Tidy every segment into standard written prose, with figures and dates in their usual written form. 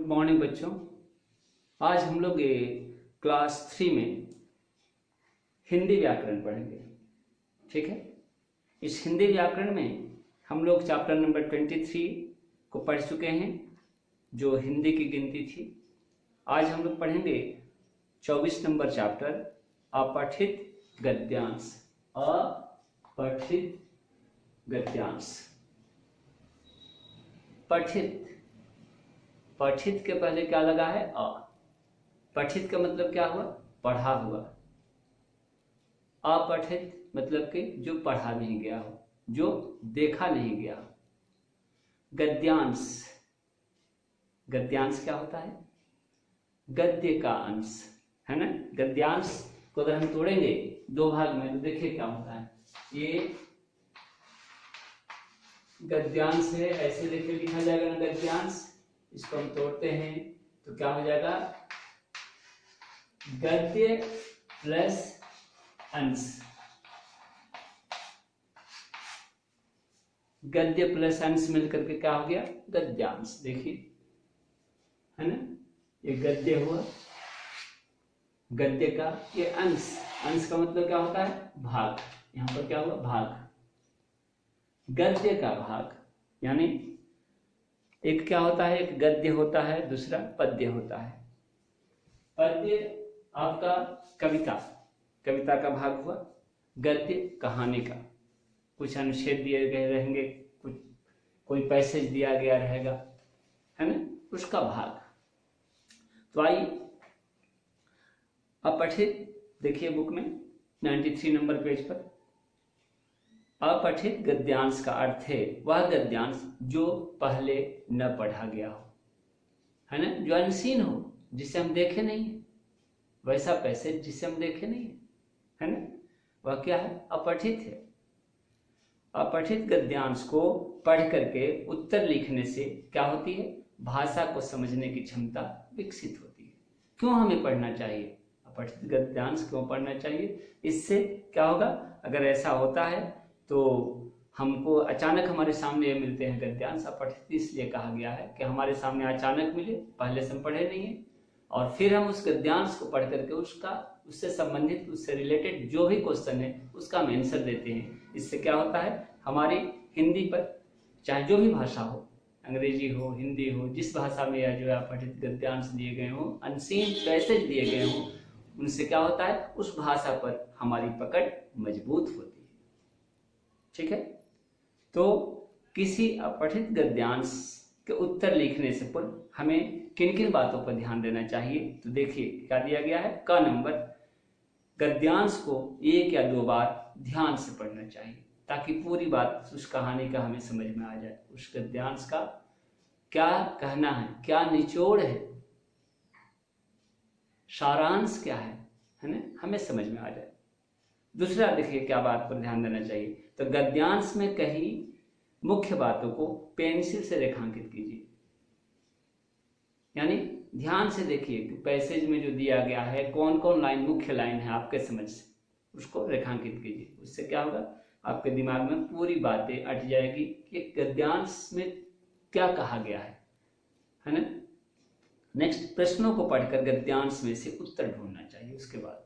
Good morning बच्चों। आज हम लोग ये क्लास 3 में हिंदी व्याकरण पढ़ेंगे। ठीक है, इस हिंदी व्याकरण में हम लोग चैप्टर नंबर 23 को पढ़ चुके हैं, जो हिंदी की गिनती थी। आज हम लोग पढ़ेंगे 24 नंबर चैप्टर, अपठित गद्यांश। अपठित गद्यांश। पठित, पठित के पहले क्या लगा है? अ। पठित का मतलब क्या हुआ? पढ़ा हुआ। अपठित मतलब कि जो पढ़ा नहीं गया हो, जो देखा नहीं गया हो। गद्यांश, गद्यांश क्या होता है? गद्य का अंश, है ना। गद्यांश को अगर हम तोड़ेंगे दो भाग में तो देखिए क्या होता है। ये गद्यांश है, ऐसे देखिए लिखा जाएगा ना गद्यांश। इसको हम तोड़ते हैं तो क्या हो जाएगा? गद्य प्लस अंश। गद्य प्लस अंश मिलकर के क्या हो गया? गद्यांश। देखिए, है ना, ये गद्य हुआ, गद्य का ये अंश। अंश का मतलब क्या होता है? भाग। यहां पर क्या हुआ? भाग। गद्य का भाग, यानी एक क्या होता है? एक गद्य होता है, दूसरा पद्य होता है। पद्य आपका कविता, कविता का भाग हुआ। गद्य कहानी का, कुछ अनुच्छेद दिए गए रहेंगे, कुछ कोई पैसेज दिया गया रहेगा, है ना, उसका भाग। तो आइए अपठित देखिए बुक में 93 नंबर पेज पर। अपठित गद्यांश का अर्थ है वह गद्यांश जो पहले न पढ़ा गया हो, है ना, जो अनसीन हो, जिसे हम देखे नहीं है। वैसा पैसेज जिसे हम देखे नहीं है ना, वह क्या है? अपठित है। अपठित गद्यांश को पढ़ करके उत्तर लिखने से क्या होती है? भाषा को समझने की क्षमता विकसित होती है। क्यों हमें पढ़ना चाहिए? अपठित गद्यांश क्यों पढ़ना चाहिए? इससे क्या होगा? अगर ऐसा होता है तो हमको अचानक हमारे सामने ये मिलते हैं गद्यांश। अपठित इसलिए कहा गया है कि हमारे सामने अचानक मिले, पहले से हम पढ़े नहीं है, और फिर हम उस गद्यांश को पढ़ करके उससे संबंधित, उससे रिलेटेड जो भी क्वेश्चन है उसका हम आंसर देते हैं। इससे क्या होता है? हमारी हिंदी पर, चाहे जो भी भाषा हो, अंग्रेजी हो, हिंदी हो, जिस भाषा में या जो है अपठित गद्यांश दिए गए हों, अनसीन पैसेज दिए गए हों, उनसे क्या होता है? उस भाषा पर हमारी पकड़ मजबूत होती है। ठीक है, तो किसी अपठित गद्यांश के उत्तर लिखने से पूर्व हमें किन किन बातों पर ध्यान देना चाहिए? तो देखिए क्या दिया गया है। क नंबर, गद्यांश को एक या दो बार ध्यान से पढ़ना चाहिए ताकि पूरी बात उस कहानी का हमें समझ में आ जाए। उस गद्यांश का क्या कहना है, क्या निचोड़ है, सारांश क्या है ना, हमें समझ में आ जाए। दूसरा देखिए क्या बात पर ध्यान देना चाहिए। तो गद्यांश में कही मुख्य बातों को पेंसिल से रेखांकित कीजिए, यानी ध्यान से देखिए कि पैसेज में जो दिया गया है कौन कौन लाइन मुख्य लाइन है आपके समझ से, उसको रेखांकित कीजिए। उससे क्या होगा? आपके दिमाग में पूरी बातें अट जाएगी कि गद्यांश में क्या कहा गया है ना। नेक्स्ट, प्रश्नों को पढ़कर गद्यांश में से उत्तर ढूंढना चाहिए उसके बाद,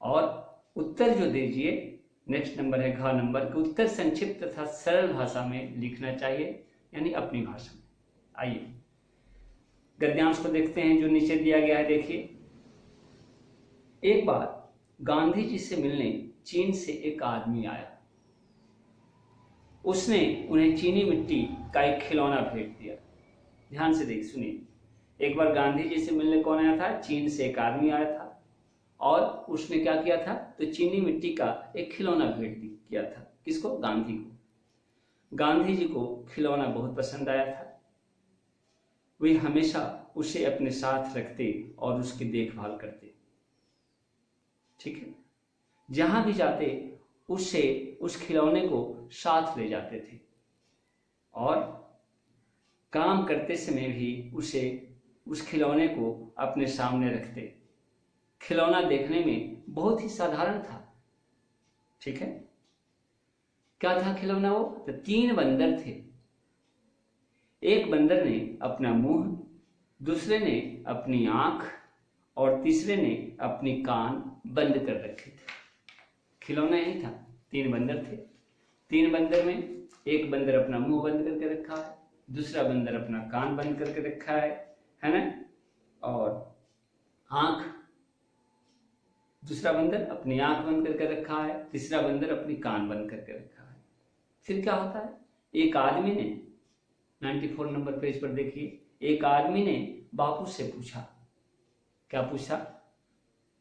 और उत्तर जो दीजिए, नेक्स्ट नंबर है घ नंबर, कि उत्तर संक्षिप्त तथा सरल भाषा में लिखना चाहिए, यानी अपनी भाषा में। आइए गद्यांश को देखते हैं जो नीचे दिया गया है। देखिए, एक बार गांधी जी से मिलने चीन से एक आदमी आया। उसने उन्हें चीनी मिट्टी का एक खिलौना भेंट दिया। ध्यान से देख सुनिए, एक बार गांधी जी से मिलने कौन आया था? चीन से एक आदमी आया था, और उसने क्या किया था? तो चीनी मिट्टी का एक खिलौना भेंट किया था। किसको? गांधी को। गांधी जी को खिलौना बहुत पसंद आया था। वे हमेशा उसे अपने साथ रखते और उसकी देखभाल करते। ठीक है, जहां भी जाते उससे उस खिलौने को साथ ले जाते थे, और काम करते समय भी उस खिलौने को अपने सामने रखते। खिलौना देखने में बहुत ही साधारण था। ठीक है, क्या था खिलौना? वो तो 3 बंदर थे। एक बंदर ने अपना मुंह दूसरे ने अपनी आंख और तीसरे ने अपनी कान बंद कर रखे थे। खिलौना यही था, 3 बंदर थे। 3 बंदर में एक बंदर अपना मुंह बंद करके रखा है, दूसरा बंदर अपना कान बंद करके रखा है ना, और आंख, दूसरा बंदर अपनी आंख बंद करके रखा है, तीसरा बंदर अपनी कान बंद करके रखा है। फिर क्या होता है, एक आदमी ने 94 नंबर पेज पर देखिए, एक आदमी ने बापू से पूछा, क्या पूछा,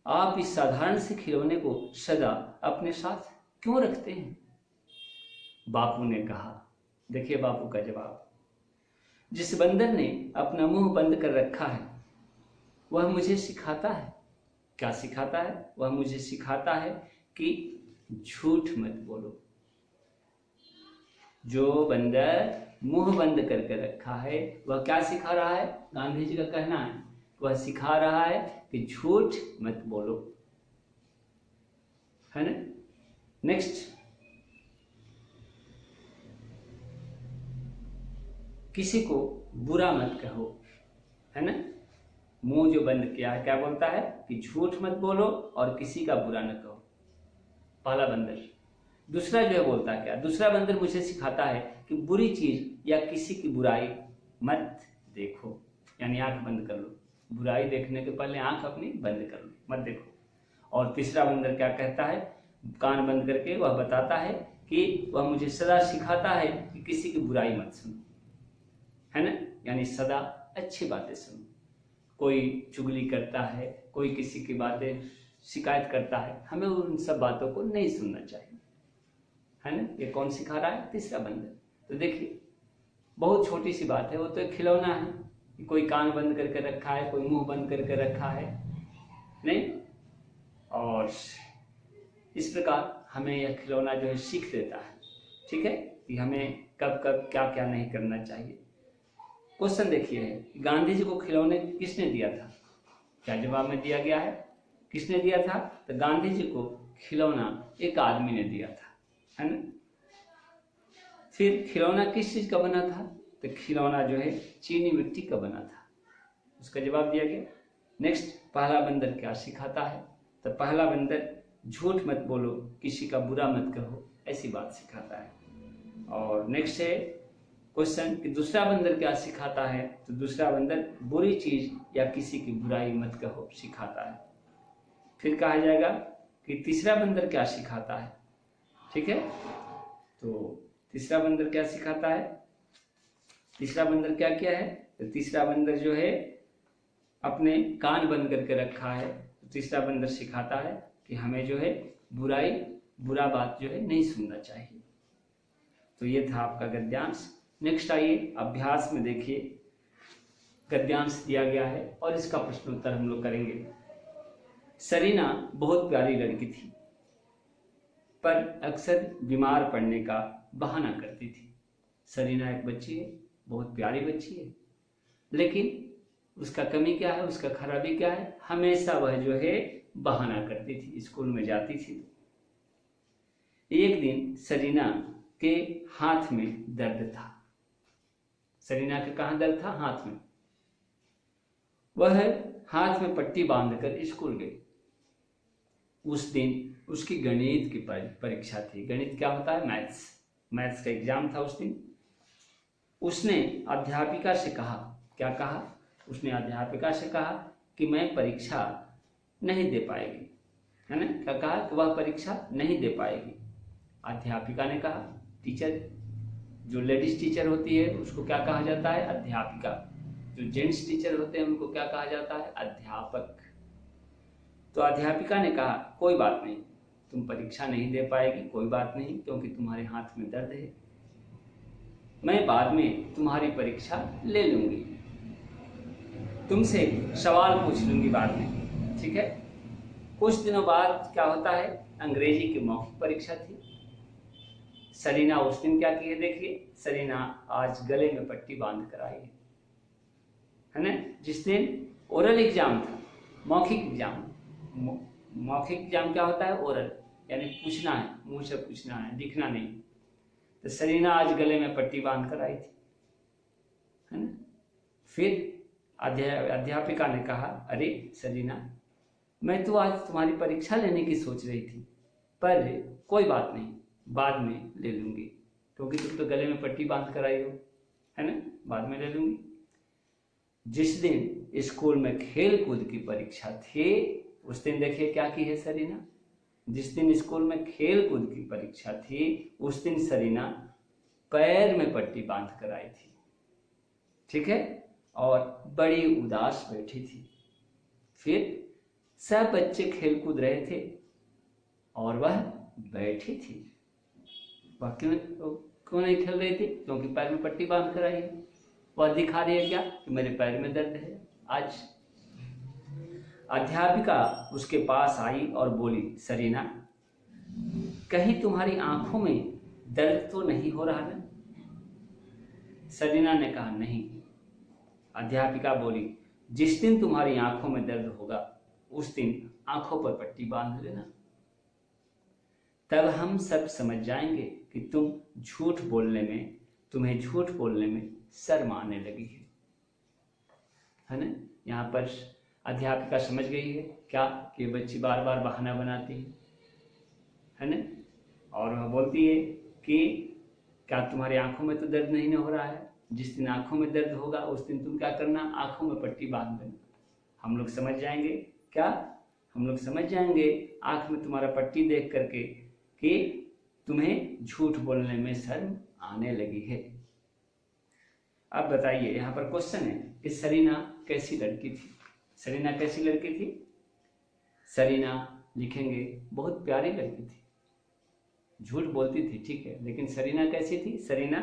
आप इस साधारण से खिलौने को सदा अपने साथ क्यों रखते हैं? बापू ने कहा, देखिए बापू का जवाब, जिस बंदर ने अपना मुंह बंद कर रखा है वह मुझे सिखाता है। क्या सिखाता है? वह मुझे सिखाता है कि झूठ मत बोलो। जो बंदर मुंह बंद करके रखा है वह क्या सिखा रहा है? गांधी जी का कहना है, वह सिखा रहा है कि झूठ मत बोलो, है ना। नेक्स्ट, किसी को बुरा मत कहो, है ना। मुंह जो बंद किया है क्या बोलता है कि झूठ मत बोलो और किसी का बुरा न कहो, पहला बंदर। दूसरा जो है बोलता है क्या, दूसरा बंदर मुझे सिखाता है कि बुरी चीज या किसी की बुराई मत देखो, यानी आंख बंद कर लो, बुराई देखने के पहले आंख अपनी बंद कर लो, मत देखो। और तीसरा बंदर क्या कहता है, कान बंद करके वह बताता है कि वह मुझे सदा सिखाता है कि किसी की बुराई मत सुनो, है ना, यानी सदा अच्छी बातें सुनो। कोई चुगली करता है, कोई किसी की बातें शिकायत करता है, हमें उन सब बातों को नहीं सुनना चाहिए, है ना। ये कौन सिखा रहा है? तीसरा बंदर। तो देखिए बहुत छोटी सी बात है, वो तो एक खिलौना है, कोई कान बंद करके रखा है, कोई मुंह बंद करके रखा है, नहीं। और इस प्रकार हमें यह खिलौना जो है सीख देता है, ठीक है, कि हमें कब कब क्या क्या नहीं करना चाहिए। क्वेश्चन देखिए, गांधी जी को खिलौने किसने दिया था? क्या जवाब में दिया गया है? किसने दिया था? तो गांधी जी को खिलौना एक आदमी ने दिया था, है ना। फिर खिलौना किस चीज का बना था? तो खिलौना जो है चीनी मिट्टी का बना था, उसका जवाब दिया गया। नेक्स्ट, पहला बंदर क्या सिखाता है? तो पहला बंदर झूठ मत बोलो, किसी का बुरा मत कहो, ऐसी बात सिखाता है। और नेक्स्ट है क्वेश्चन कि दूसरा बंदर क्या सिखाता है? तो दूसरा बंदर बुरी चीज या किसी की बुराई मत कहो सिखाता है। फिर कहा जाएगा कि तीसरा बंदर क्या सिखाता है, ठीक है। तो तीसरा बंदर क्या सिखाता है? तीसरा बंदर क्या किया है? तो तीसरा बंदर जो है अपने कान बंद करके रखा है। तो तीसरा बंदर सिखाता है कि हमें जो है बुरा बात जो है नहीं सुनना चाहिए। तो ये था आपका गद्यांश। नेक्स्ट आइए अभ्यास में देखिए, गद्यांश दिया गया है और इसका प्रश्न उत्तर हम लोग करेंगे। सरीना बहुत प्यारी लड़की थी, पर अक्सर बीमार पड़ने का बहाना करती थी। सरीना एक बच्ची है, बहुत प्यारी बच्ची है, लेकिन उसका कमी क्या है, उसका खराबी क्या है? हमेशा वह जो है बहाना करती थी, स्कूल में जाती थी। एक दिन सरीना के हाथ में दर्द था। सरीना के कहाँ दर्द था? हाथ में। वह हाथ में पट्टी बांधकर स्कूल गई। उस दिन उसकी गणित की परीक्षा थी। गणित क्या होता है? मैथ्स का एग्जाम था उस दिन। उसने अध्यापिका से कहा, क्या कहा? उसने अध्यापिका से कहा कि मैं परीक्षा नहीं दे पाएगी, है ना। क्या कहा? कि वह परीक्षा नहीं दे पाएगी। अध्यापिका ने कहा, टीचर जो लेडीज टीचर होती है उसको क्या कहा जाता है? अध्यापिका। जो जेंट्स टीचर होते हैं उनको क्या कहा जाता है? अध्यापक। तो अध्यापिका ने कहा, कोई बात नहीं, तुम परीक्षा नहीं दे पाएगी, कोई बात नहीं, क्योंकि तुम्हारे हाथ में दर्द है। मैं बाद में तुम्हारी परीक्षा ले लूंगी, तुमसे सवाल पूछ लूंगी बाद में, ठीक है। कुछ दिनों बाद क्या होता है? अंग्रेजी की मौखिक परीक्षा थी। सरीना उस दिन क्या की है? देखिए, सरीना आज गले में पट्टी बांध कर आई है ना। जिस दिन ओरल एग्जाम था, मौखिक एग्जाम। मौखिक एग्जाम क्या होता है? ओरल, यानी पूछना है, मुंह से पूछना है, लिखना नहीं। तो सरीना आज गले में पट्टी बांध कर आई थी, है ना। फिर अध्यापिका ने कहा, अरे सरीना, मैं तो आज तुम्हारी परीक्षा लेने की सोच रही थी, पर कोई बात नहीं, बाद में ले लूंगी, क्योंकि तुम तो गले में पट्टी बांध कर आई हो, है ना, बाद में ले लूंगी। जिस दिन स्कूल में खेल कूद की परीक्षा थी, उस दिन देखिए क्या की है सरीना, जिस दिन स्कूल में खेल कूद की परीक्षा थी, उस दिन सरीना पैर में पट्टी बांध कर आई थी, ठीक है, और बड़ी उदास बैठी थी। फिर सब बच्चे खेल कूद रहे थे और वह बैठी थी। वह क्यों नहीं खेल रही थी? क्योंकि पैर में पट्टी बांध कर आई है। वह दिखा रही है क्या कि मेरे पैर में दर्द है आज। अध्यापिका उसके पास आई और बोली, सरीना, कहीं तुम्हारी आंखों में दर्द तो नहीं हो रहा ना? सरीना ने कहा, नहीं। अध्यापिका बोली, जिस दिन तुम्हारी आंखों में दर्द होगा, उस दिन आंखों पर पट्टी बांध लेना, तब हम सब समझ जाएंगे कि तुम्हें झूठ बोलने में शर्म आने लगी है ना। यहाँ पर अध्यापिका समझ गई है क्या कि बच्ची बार बार बहाना बनाती है ना, और वह बोलती है कि क्या तुम्हारी आंखों में तो दर्द नहीं हो रहा है? जिस दिन आंखों में दर्द होगा, उस दिन तुम क्या करना, आंखों में पट्टी बांध देना। हम लोग समझ जाएंगे क्या, हम लोग समझ जाएंगे आंख में तुम्हारा पट्टी देख करके कि तुम्हें झूठ बोलने में शर्म आने लगी है। अब बताइए, यहाँ पर क्वेश्चन है कि सरीना कैसी लड़की थी? सरीना कैसी लड़की थी? सरीना लिखेंगे बहुत प्यारी लड़की थी। झूठ बोलती थी, ठीक है, लेकिन सरीना कैसी थी? सरीना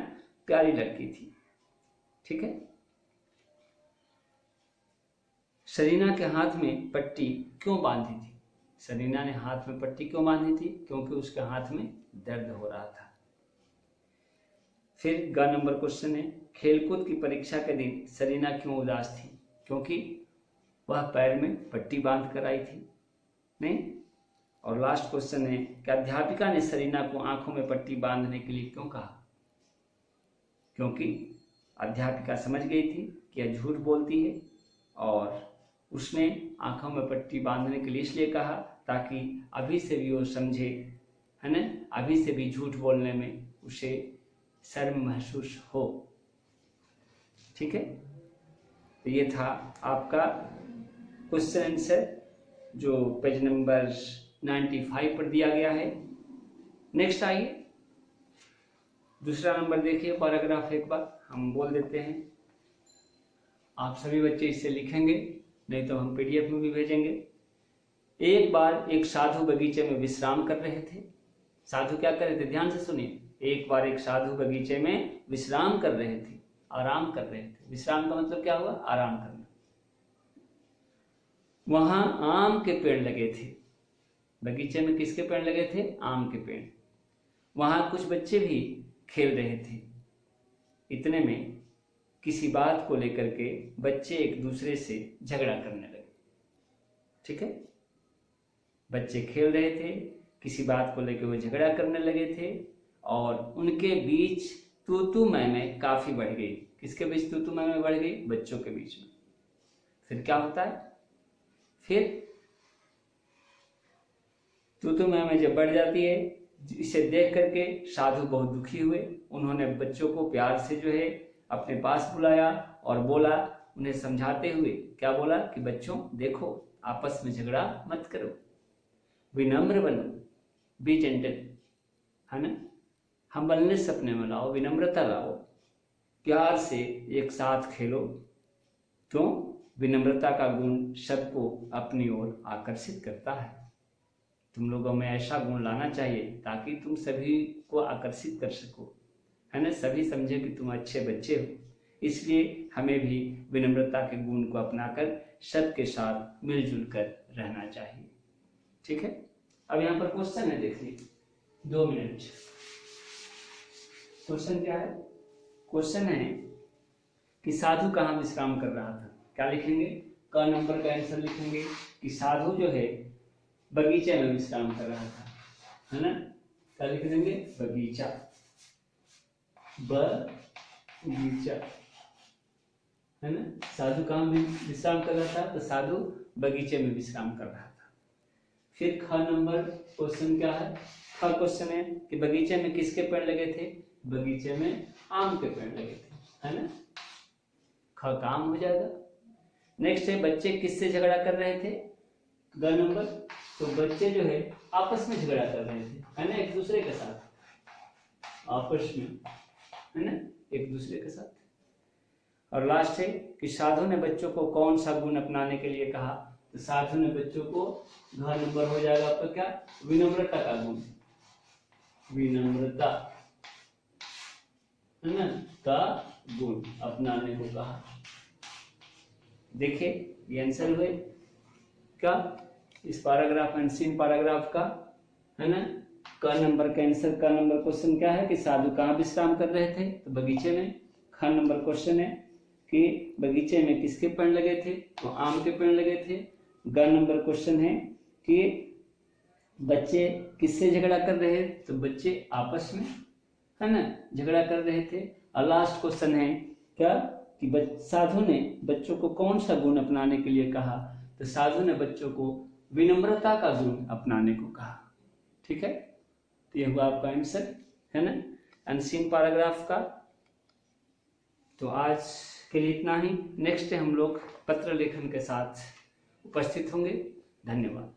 प्यारी लड़की थी, ठीक है। सरीना के हाथ में पट्टी क्यों बांधी थी? सरीना ने हाथ में पट्टी क्यों बांधी थी? क्योंकि उसके हाथ में दर्द हो रहा था। फिर ग नंबर क्वेश्चन है, खेलकूद की परीक्षा के दिन सरीना क्यों उदास थी? क्योंकि वह पैर में पट्टी बांध कर आई थी, नहीं। और लास्ट क्वेश्चन है कि अध्यापिका ने सरीना को आंखों में पट्टी बांधने के लिए क्यों कहा? क्योंकि अध्यापिका समझ गई थी कि यह झूठ बोलती है, और उसने आंखों में पट्टी बांधने के लिए इसलिए कहा ताकि अभी से भी वो समझे, है ना, अभी से भी झूठ बोलने में उसे शर्म महसूस हो, ठीक है। तो ये था आपका क्वेश्चन आंसर जो पेज नंबर 95 पर दिया गया है। नेक्स्ट आइए, दूसरा नंबर देखिए, पैराग्राफ एक बार हम बोल देते हैं। आप सभी बच्चे इससे लिखेंगे, नहीं तो हम पीडीएफ में भी भेजेंगे। एक बार एक साधु बगीचे में विश्राम कर रहे थे। साधु क्या कर रहे थे? ध्यान से सुनिए। एक बार एक साधु बगीचे में विश्राम कर रहे थे, आराम कर रहे थे। विश्राम का मतलब क्या हुआ? आराम करना। वहां आम के पेड़ लगे थे। बगीचे में किसके पेड़ लगे थे? आम के पेड़। वहां कुछ बच्चे भी खेल रहे थे। इतने में किसी बात को लेकर के बच्चे एक दूसरे से झगड़ा करने लगे, ठीक है। बच्चे खेल रहे थे, किसी बात को लेकर वो झगड़ा करने लगे थे, और उनके बीच तू मैं काफी बढ़ गई। किसके बीच तू मैं बढ़ गई? बच्चों के बीच में। फिर क्या होता है? फिर तू मैं जब बढ़ जाती है, इसे देख करके साधु बहुत दुखी हुए। उन्होंने बच्चों को प्यार से जो है अपने पास बुलाया और बोला, उन्हें समझाते हुए क्या बोला कि बच्चों देखो, आपस में झगड़ा मत करो, विनम्र बनो, बी जेंटल, है ना, हम्बलनेस अपने में लाओ, विनम्रता लाओ, प्यार से एक साथ खेलो। क्यों? विनम्रता का गुण सबको अपनी ओर आकर्षित करता है। तुम लोगों में ऐसा गुण लाना चाहिए ताकि तुम सभी को आकर्षित कर सको, है ना, सभी समझे कि तुम अच्छे बच्चे हो। इसलिए हमें भी विनम्रता के गुण को अपनाकर सबके साथ मिलजुल कर रहना चाहिए, ठीक है। अब यहाँ पर क्वेश्चन है, देखिए 2 मिनट। क्वेश्चन क्या है? क्वेश्चन है कि साधु कहाँ विश्राम कर रहा था। क्या लिखेंगे? क नंबर का आंसर लिखेंगे कि साधु जो है बगीचे में विश्राम कर रहा था, है ना। क्या लिख देंगे? बगीचा, बगीचा, है ना। साधु कहाँ भी विश्राम कर रहा था, तो साधु बगीचे में विश्राम कर रहा था। फिर ख नंबर क्वेश्चन क्या है, ख क्वेश्चन है कि बगीचे में किसके पेड़ लगे थे, बगीचे में आम के पेड़ लगे थे, है ना। ख काम हो जाएगा। नेक्स्ट है बच्चे किससे झगड़ा कर रहे थे, ग नंबर, तो बच्चे जो है आपस में झगड़ा कर रहे थे, है ना, एक दूसरे के साथ, आपस में, है ना, एक दूसरे के साथ। और लास्ट है कि साधु ने बच्चों को कौन सा गुण अपनाने के लिए कहा, तो साधु ने बच्चों को, घ नंबर हो जाएगा आपका क्या, विनम्रता का गुण, विनम्रता, है ना, का गुण अपनाने को कहा। देखिए ये आंसर हुए क्या, इस पैराग्राफ अनसीन पैराग्राफ का, है ना। क नंबर का आंसर, क नंबर क्वेश्चन क्या है कि साधु कहाँ विश्राम कर रहे थे, तो बगीचे में। ख नंबर क्वेश्चन है कि बगीचे में किसके पेड़ लगे थे, तो आम के पेड़ लगे थे। ग नंबर क्वेश्चन है कि बच्चे किससे झगड़ा कर रहे, तो बच्चे आपस में, है ना, झगड़ा कर रहे थे। और लास्ट क्वेश्चन है क्या कि साधु ने बच्चों को कौन सा गुण अपनाने के लिए कहा, तो साधु ने बच्चों को विनम्रता का गुण अपनाने को कहा। ठीक है, तो ये हुआ आपका आंसर, है ना, अनसीन पैराग्राफ का। तो आज के लिए इतना ही। नेक्स्ट हम लोग पत्र लेखन के साथ उपस्थित होंगे। धन्यवाद।